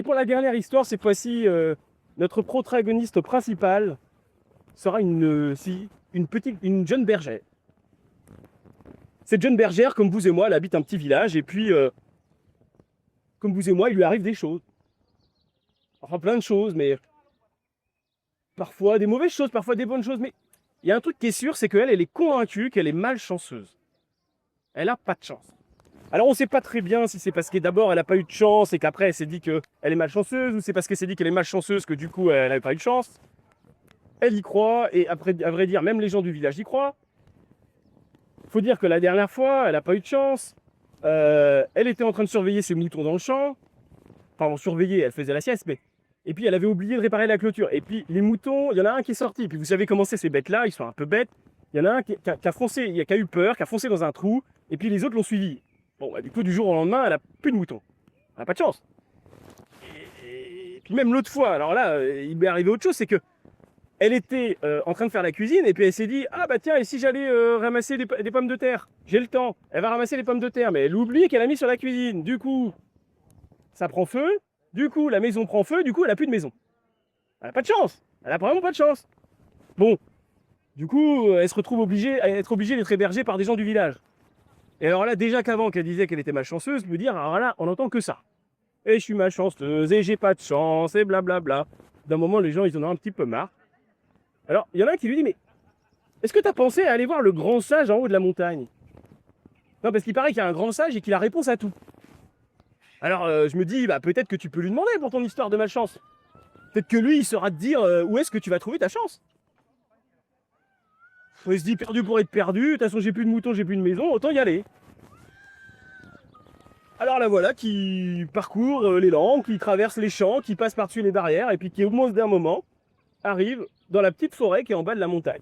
Et pour la dernière histoire, cette fois-ci, notre protagoniste principal sera une jeune bergère. Cette jeune bergère, comme vous et moi, elle habite un petit village, et puis, comme vous et moi, il lui arrive des choses. Enfin, plein de choses, mais parfois des mauvaises choses, parfois des bonnes choses. Mais il y a un truc qui est sûr, c'est qu'elle, elle est convaincue qu'elle est malchanceuse. Elle a pas de chance. Alors on sait pas très bien si c'est parce que d'abord elle a pas eu de chance et qu'après elle s'est dit qu'elle est malchanceuse, ou c'est parce qu'elle s'est dit qu'elle est malchanceuse que du coup elle n'avait pas eu de chance. Elle y croit, et après, à vrai dire, même les gens du village y croient. Faut dire que la dernière fois, elle n'a pas eu de chance. Elle était en train de surveiller ses moutons dans le champ. Enfin, surveiller, elle faisait la sieste, mais... Et puis elle avait oublié de réparer la clôture. Et puis les moutons, il y en a un qui est sorti. Puis vous savez comment c'est, ces bêtes-là, ils sont un peu bêtes. Il y en a un qui a foncé, qui a eu peur, qui a foncé dans un trou, et puis les autres l'ont suivi. Bon, bah, du coup, du jour au lendemain, elle a plus de moutons. Elle n'a pas de chance. Et puis même l'autre fois, alors là, il m'est arrivé autre chose, c'est que elle était en train de faire la cuisine, et puis elle s'est dit, ah bah tiens, et si j'allais ramasser des pommes de terre? J'ai le temps. Elle va ramasser les pommes de terre, mais elle oublie qu'elle a mis sur la cuisine. Du coup, ça prend feu. Du coup, la maison prend feu. Du coup, elle a plus de maison. Elle a pas de chance. Elle a vraiment pas de chance. Bon, du coup, elle se retrouve obligée d'être hébergée par des gens du village. Et alors là, déjà qu'avant qu'elle disait qu'elle était malchanceuse, me dire, alors là, on n'entend que ça. Et je suis malchanceuse, et j'ai pas de chance, et blablabla. D'un moment, les gens, ils en ont un petit peu marre. Alors, il y en a un qui lui dit, mais est-ce que tu as pensé à aller voir le grand sage en haut de la montagne? Non, parce qu'il paraît qu'il y a un grand sage et qu'il a réponse à tout. Alors, je me dis, bah, peut-être que tu peux lui demander pour ton histoire de malchance. Peut-être que lui, il saura te dire où est-ce que tu vas trouver ta chance. Il se dit, perdu pour être perdu, de toute façon, j'ai plus de moutons, j'ai plus de maison, autant y aller. Alors la voilà qui parcourt les landes, qui traverse les champs, qui passe par-dessus les barrières, et puis qui, au bout d'un moment, arrive dans la petite forêt qui est en bas de la montagne.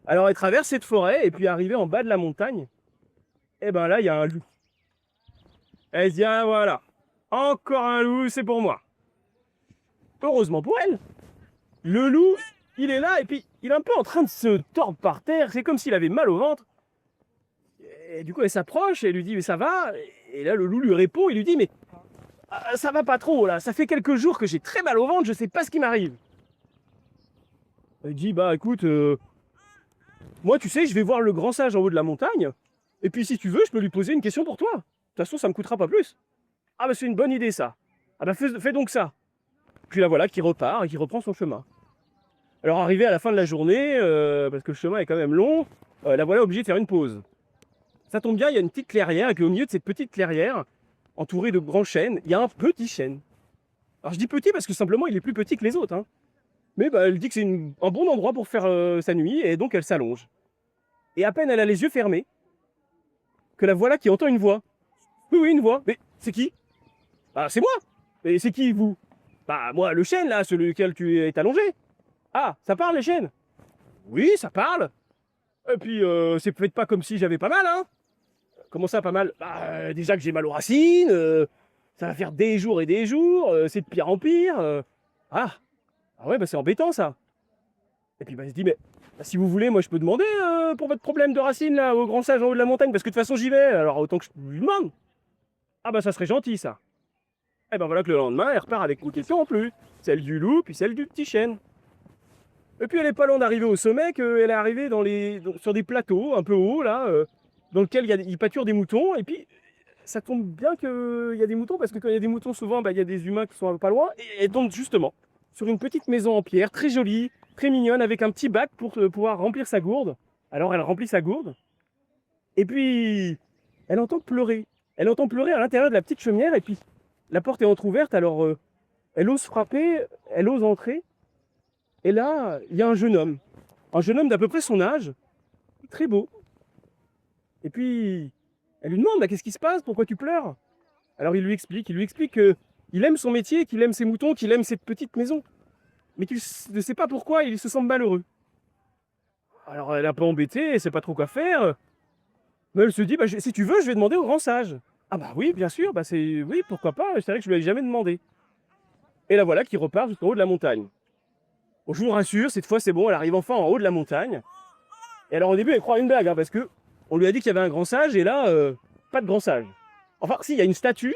Alors elle traverse cette forêt, et puis arrivée en bas de la montagne, et ben là, il y a un loup. Elle se dit, ah voilà, encore un loup, c'est pour moi. Heureusement pour elle, le loup, il est là, et puis il est un peu en train de se tordre par terre, c'est comme s'il avait mal au ventre. Et du coup, elle s'approche, et elle lui dit, mais ça va? Et là, le loup lui répond, il lui dit, mais ça va pas trop, là, ça fait quelques jours que j'ai très mal au ventre, je sais pas ce qui m'arrive. Elle dit, bah écoute, moi tu sais, je vais voir le grand sage en haut de la montagne, et puis si tu veux, je peux lui poser une question pour toi. De toute façon, ça me coûtera pas plus. Ah bah c'est une bonne idée ça. Ah bah fais donc ça. Puis la voilà qui repart et qui reprend son chemin. Alors arrivé à la fin de la journée, parce que le chemin est quand même long, la voilà obligée de faire une pause. Ça tombe bien, il y a une petite clairière, et puis au milieu de cette petite clairière, entourée de grands chênes, il y a un petit chêne. Alors je dis petit parce que simplement il est plus petit que les autres, hein. Mais bah, elle dit que c'est un bon endroit pour faire sa nuit, et donc elle s'allonge. Et à peine elle a les yeux fermés, que la voilà qui entend une voix. Oui, oui, une voix. Mais c'est qui? Bah c'est moi. Et c'est qui, vous? Bah moi, le chêne là, sur lequel tu es allongé. Ah, ça parle les chênes? Oui, ça parle. Et puis c'est peut-être pas comme si j'avais pas mal, hein. Comment ça, pas mal? Bah déjà que j'ai mal aux racines, ça va faire des jours et des jours, c'est de pire en pire. Ah, ah ouais, bah c'est embêtant ça. Et puis bah, il se dit, mais bah, si vous voulez, moi je peux demander pour votre problème de racines là, au grand sage en haut de la montagne, parce que de toute façon j'y vais, alors autant que je lui demande. Ah bah ça serait gentil ça. Et ben voilà que le lendemain, elle repart avec une question en plus. Celle du loup, puis celle du petit chêne. Et puis elle est pas loin d'arriver au sommet, qu'elle est arrivée sur des plateaux un peu hauts là, dans lesquels il pâture des moutons, et puis ça tombe bien qu'il y a des moutons, parce que quand il y a des moutons, souvent bah, il y a des humains qui sont pas loin, et elle tombe justement sur une petite maison en pierre, très jolie, très mignonne, avec un petit bac pour pouvoir remplir sa gourde. Alors elle remplit sa gourde, et puis elle entend pleurer. Elle entend pleurer à l'intérieur de la petite chaumière, et puis la porte est entrouverte, alors elle ose frapper, elle ose entrer, et là, il y a un jeune homme d'à peu près son âge, très beau. Et puis, elle lui demande, bah, qu'est-ce qui se passe? Pourquoi tu pleures? Alors il lui explique qu'il aime son métier, qu'il aime ses moutons, qu'il aime cette petite maison, mais qu'il ne sait pas pourquoi il se sent malheureux. Alors elle est un peu embêtée, elle ne sait pas trop quoi faire, mais elle se dit, bah, si tu veux, je vais demander au grand sage. Ah bah oui, bien sûr, bah oui, pourquoi pas, c'est vrai que je lui avais jamais demandé. Et la voilà qui repart jusqu'en haut de la montagne. Bon, je vous rassure, cette fois c'est bon, elle arrive enfin en haut de la montagne. Et alors au début, elle croit à une blague, hein, parce que on lui a dit qu'il y avait un grand sage, et là, pas de grand sage. Enfin, si, il y a une statue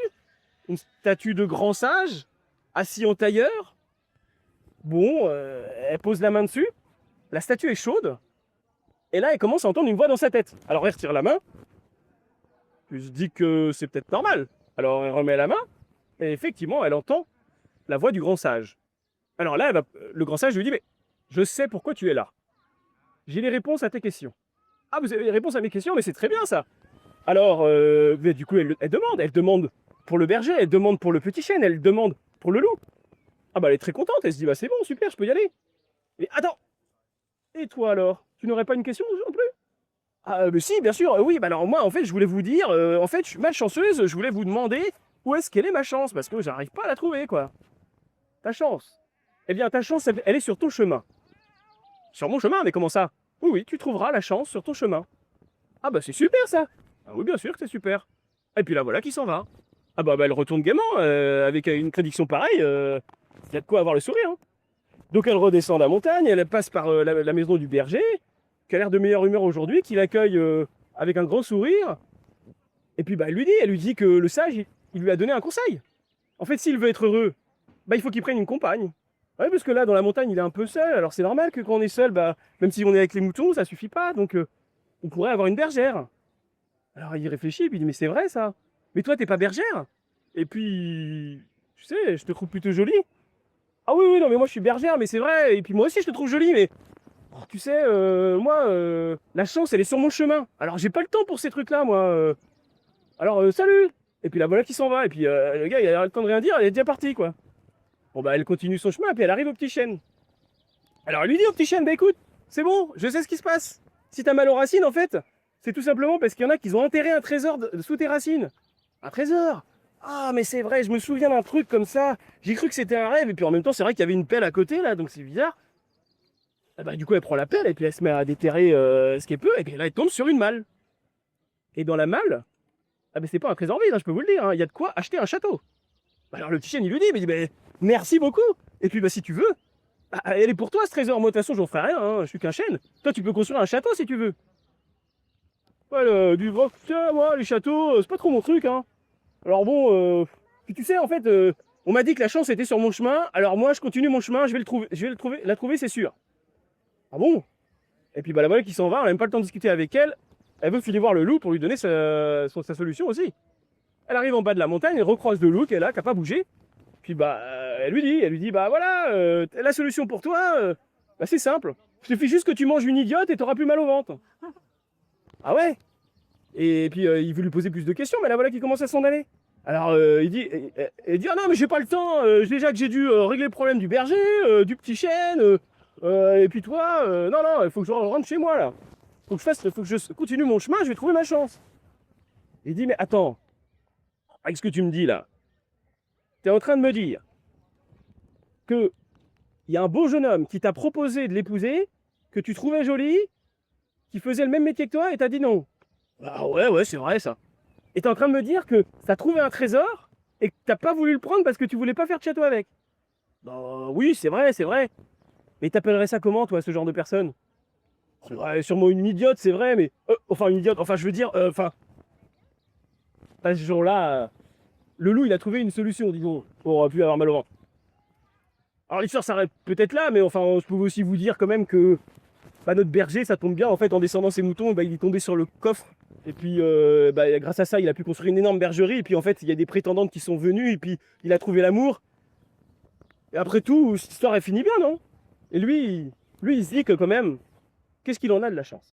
de grand sage, assis en tailleur. Bon, elle pose la main dessus, la statue est chaude, et là elle commence à entendre une voix dans sa tête. Alors elle retire la main, puis se dit que c'est peut-être normal. Alors elle remet la main, et effectivement elle entend la voix du grand sage. Alors là, le grand sage lui dit, mais je sais pourquoi tu es là. J'ai les réponses à tes questions. Ah, vous avez les réponses à mes questions, mais c'est très bien ça. Alors, mais du coup, elle demande pour le berger, elle demande pour le petit chêne, elle demande pour le loup. Ah bah elle est très contente, elle se dit, bah c'est bon, super, je peux y aller. Mais attends, et toi alors? Tu n'aurais pas une question non plus? Ah mais si, bien sûr, oui, bah alors moi en fait je voulais vous dire, en fait je suis malchanceuse, je voulais vous demander où est-ce qu'elle est ma chance, parce que j'arrive pas à la trouver quoi. Ta chance. Eh bien ta chance, elle est sur ton chemin. Sur mon chemin, mais comment ça? Oui, oui, tu trouveras la chance sur ton chemin. Ah bah c'est super ça. Ah oui, bien sûr que c'est super. Et puis là voilà qui s'en va. Ah bah, elle retourne gaiement, avec une prédiction pareille, il y a de quoi avoir le sourire. Hein. Donc elle redescend la montagne, elle passe par la maison du berger, qui a l'air de meilleure humeur aujourd'hui, qui l'accueille avec un grand sourire. Et puis bah, elle lui dit que le sage, il lui a donné un conseil. En fait, s'il veut être heureux, bah, il faut qu'il prenne une compagne. Ouais, parce que là, dans la montagne, il est un peu seul. Alors c'est normal que quand on est seul, bah, même si on est avec les moutons, ça suffit pas. Donc on pourrait avoir une bergère. Alors il réfléchit, et puis il dit, mais c'est vrai ça. Mais toi, t'es pas bergère. Et puis, tu sais, je te trouve plutôt jolie. Ah oui, oui, non, mais moi je suis bergère, mais c'est vrai. Et puis moi aussi, je te trouve jolie, mais tu sais, moi, la chance, elle est sur mon chemin. Alors j'ai pas le temps pour ces trucs-là, moi. Alors salut. Et puis la voilà qui s'en va. Et puis le gars, il a le temps de rien dire, elle est déjà partie, quoi. Bon, bah elle continue son chemin, et puis elle arrive au petit chêne. Alors elle lui dit au petit chêne, bah écoute, c'est bon, je sais ce qui se passe. Si t'as mal aux racines, en fait, c'est tout simplement parce qu'il y en a qui ont enterré un trésor sous tes racines. Un trésor. Ah, mais c'est vrai, je me souviens d'un truc comme ça. J'ai cru que c'était un rêve, et puis en même temps, c'est vrai qu'il y avait une pelle à côté, là, donc c'est bizarre. Et bah, du coup, elle prend la pelle, et puis elle se met à déterrer ce qu'elle peut, et puis là, elle tombe sur une malle. Et dans la malle, ah, mais c'est pas un trésor vide, hein, je peux vous le dire, hein, il y a de quoi acheter un château. Bah, alors le petit chien, il lui dit, mais il dit, bah, merci beaucoup. Et puis, bah, si tu veux, bah, elle est pour toi, ce trésor. Moi, de toute façon, j'en ferai rien, hein, je suis qu'un chêne. Toi, tu peux construire un château si tu veux. Ouais, du oh, tiens, moi, les châteaux, c'est pas trop mon truc, hein. Alors bon, puis tu sais, en fait, on m'a dit que la chance était sur mon chemin, alors moi, je continue mon chemin, je vais le trouver, la trouver, c'est sûr. Ah bon? Et puis bah la voilà qui s'en va, on n'a même pas le temps de discuter avec elle. Elle veut filer voir le loup pour lui donner sa solution aussi. Elle arrive en bas de la montagne, elle recroise le loup qui est là, qui n'a pas bougé. Puis bah elle lui dit bah voilà, la solution pour toi, bah c'est simple. Il suffit juste que tu manges une idiote et t'auras plus mal au ventre. Ah ouais? Et puis il veut lui poser plus de questions, mais la voilà qui commence à s'en aller. Alors il dit ah non mais j'ai pas le temps, déjà que j'ai dû régler le problème du berger, du petit chêne, et puis toi, non non, il faut que je rentre chez moi là. Faut que je continue mon chemin, je vais trouver ma chance. Il dit mais attends, avec ce que tu me dis là, t'es en train de me dire que il y a un beau jeune homme qui t'a proposé de l'épouser, que tu trouvais jolie, qui faisait le même métier que toi et t'as dit non. Ah ouais ouais c'est vrai ça. Et t'es en train de me dire que t'as trouvé un trésor et que t'as pas voulu le prendre parce que tu voulais pas faire de château avec. Bah oui, c'est vrai, c'est vrai. Mais t'appellerais ça comment, toi, ce genre de personne? Ouais, sûrement une idiote, c'est vrai, mais... enfin, une idiote, enfin, je veux dire, enfin... à ce jour-là, le loup, il a trouvé une solution, disons, pour plus avoir mal au ventre. Alors l'histoire s'arrête peut-être là, mais enfin, je peux aussi vous dire quand même que... bah, notre berger, ça tombe bien, en fait, en descendant ses moutons, bah, il est tombé sur le coffre. Et puis, bah, grâce à ça, il a pu construire une énorme bergerie. Et puis, en fait, il y a des prétendantes qui sont venues. Et puis, il a trouvé l'amour. Et après tout, cette histoire est finie bien, non? Et lui, il se dit que quand même, qu'est-ce qu'il en a de la chance?